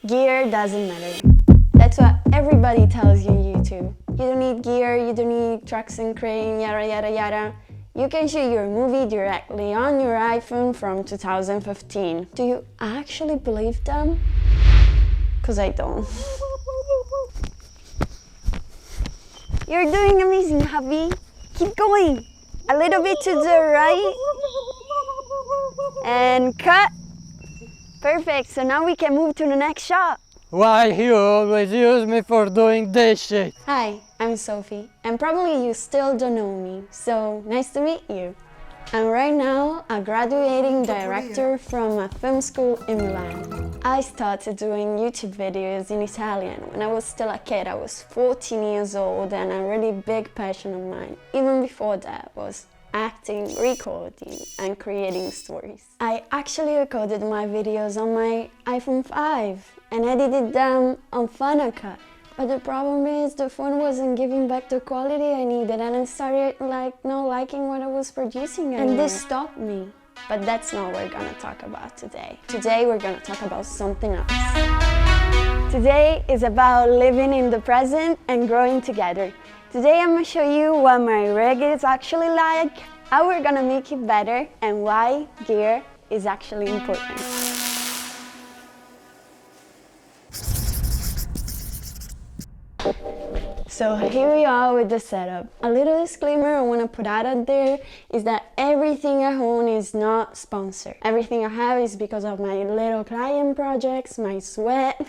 Gear doesn't matter. That's what everybody tells you on YouTube. You don't need gear, you don't need trucks and crane, yada yada yada. You can shoot your movie directly on your iPhone from 2015. Do you actually believe them? Because I don't. You're doing amazing, hubby. Keep going. A little bit to the right. And cut. Perfect, so now we can move to the next shot. Why you always use me for doing this shit? Hi, I'm Sophie, and probably you still don't know me, so nice to meet you. I'm right now a graduating director from a film school in Milan. I started doing YouTube videos in Italian when I was still a kid. I was 14 years old, and a really big passion of mine, even before that, was acting, recording, and creating stories. I actually recorded my videos on my iPhone 5 and edited them on Final Cut. But the problem is the phone wasn't giving back the quality I needed, and I started not liking what I was producing anymore. And this stopped me. But that's not what we're gonna talk about today. Today we're gonna talk about something else. Today is about living in the present and growing together. Today I'm gonna show you what my rig is actually like, how we're gonna make it better, and why gear is actually important. So here we are with the setup. A little disclaimer I want to put out there is that everything I own is not sponsored. Everything I have is because of my little client projects, my sweat,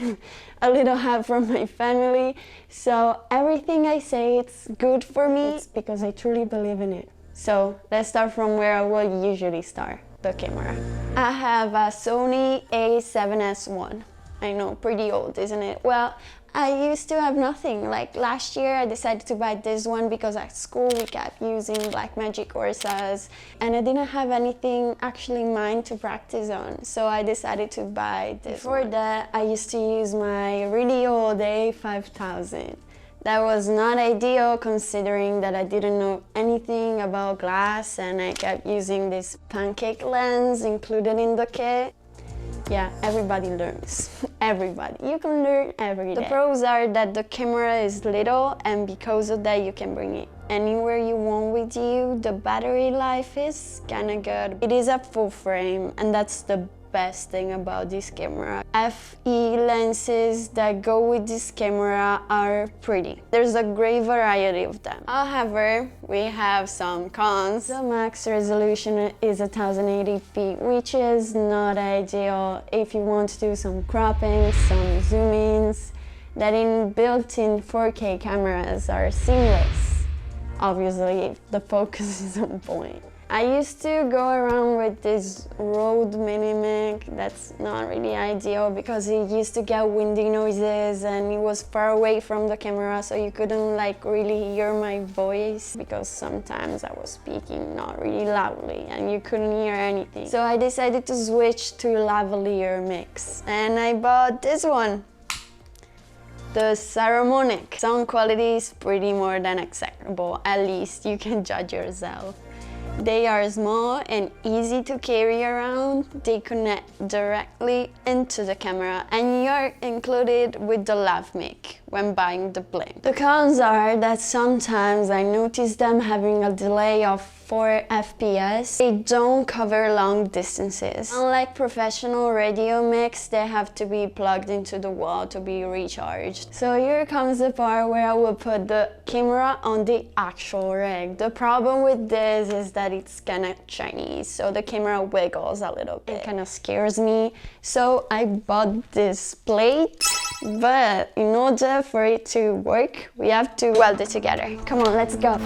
a little help from my family. So everything I say it's good for me, it's because I truly believe in it. So let's start from where I would usually start, the camera. I have a Sony A7S1. I know, pretty old, isn't it? Well, I used to have nothing. Like last year I decided to buy this one because at school we kept using Blackmagic courses and I didn't have anything actually mine to practice on, so I decided to buy this one. Before that I used to use my really old A5000. That was not ideal considering that I didn't know anything about glass and I kept using this pancake lens included in the kit. Yeah, everybody learns. Everybody. You can learn every day. The pros are that the camera is little and because of that you can bring it anywhere you want with you. The battery life is kinda good. It is a full frame and that's the best thing about this camera. FE lenses that go with this camera are pretty. There's a great variety of them. However, we have some cons. The max resolution is 1080p, which is not ideal if you want to do some cropping, some zoom-ins, that in built-in 4K cameras are seamless. Obviously, if the focus is on point. I used to go around with this Rode Mini Mic. That's not really ideal because it used to get windy noises and it was far away from the camera, so you couldn't really hear my voice because sometimes I was speaking not really loudly and you couldn't hear anything. So I decided to switch to lavalier mix and I bought this one. The Saramonic. Sound quality is pretty more than acceptable, at least you can judge yourself. They are small and easy to carry around. They connect directly into the camera and you're included with the lav mic when buying the bling. The cons are that sometimes I notice them having a delay of 4 FPS. They don't cover long distances. Unlike professional radio mics, they have to be plugged into the wall to be recharged. So here comes the part where I will put the camera on the actual rig. The problem with this is that it's kinda Chinese, so the camera wiggles a little bit. It kinda scares me. So I bought this plate, but in order for it to work, we have to weld it together. Come on, let's go.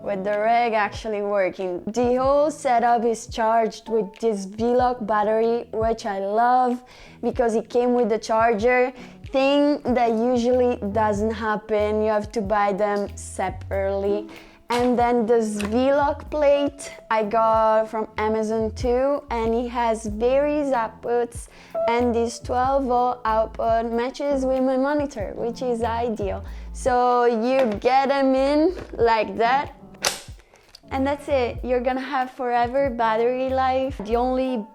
With the rig actually working. The whole setup is charged with this V-Lock battery, which I love because it came with the charger. Thing that usually doesn't happen, you have to buy them separately. And then this V-Lock plate I got from Amazon too, and it has various outputs, and this 12-volt output matches with my monitor, which is ideal. So you get them in like that, and that's it. You're gonna have forever battery life. The only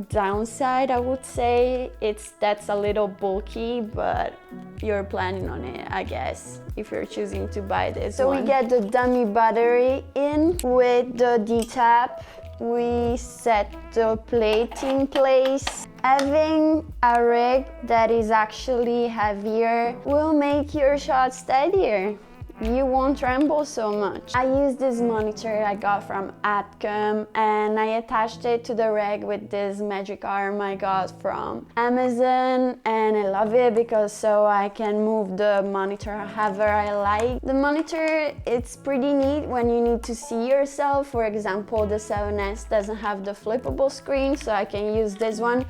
downside, I would say, that's a little bulky, but you're planning on it, I guess, if you're choosing to buy this one. So we get the dummy battery in with the D-tap. We set the plate in place. Having a rig that is actually heavier will make your shot steadier. You won't tremble so much. I use this monitor I got from Atcom, and I attached it to the rig with this magic arm I got from Amazon, and I love it because so I can move the monitor however I like. The monitor, it's pretty neat when you need to see yourself. For example, the 7S doesn't have the flippable screen, so I can use this one.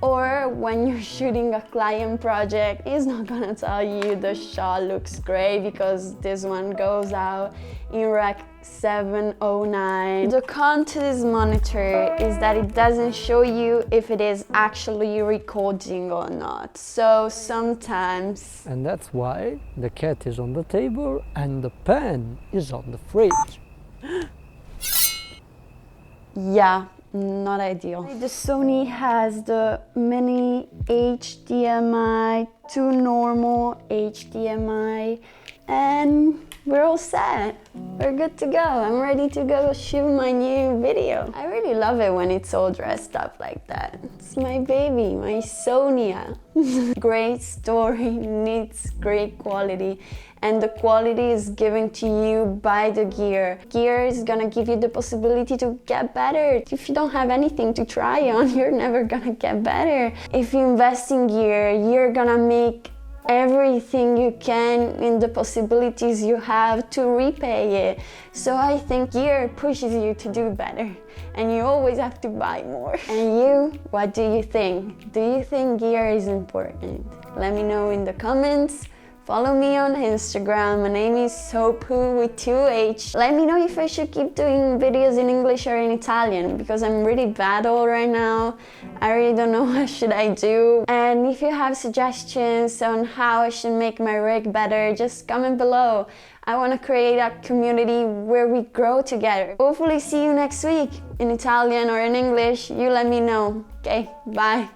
Or when you're shooting a client project, it's not gonna tell you the shot looks great because this one goes out in Rec 709. The con to this monitor is that it doesn't show you if it is actually recording or not. So sometimes... And that's why the cat is on the table and the pan is on the fridge. Yeah. Not ideal. The Sony has the mini HDMI, two normal HDMI, and we're all set. We're good to go. I'm ready to go shoot my new video. I really love it when it's all dressed up like that. It's my baby, my Sonia. Great story, needs great quality, and the quality is given to you by the gear. Gear is gonna give you the possibility to get better. If you don't have anything to try on, you're never gonna get better. If you invest in gear, you're gonna make everything you can in the possibilities you have to repay it. So I think gear pushes you to do better, and you always have to buy more. And you, what do you think? Do you think gear is important? Let me know in the comments. Follow me on Instagram. My name is Sopooh with 2H. Let me know if I should keep doing videos in English or in Italian, because I'm really bad all right now. I really don't know what should I do. And if you have suggestions on how I should make my rig better, just comment below. I want to create a community where we grow together. Hopefully see you next week in Italian or in English. You let me know. Okay, bye.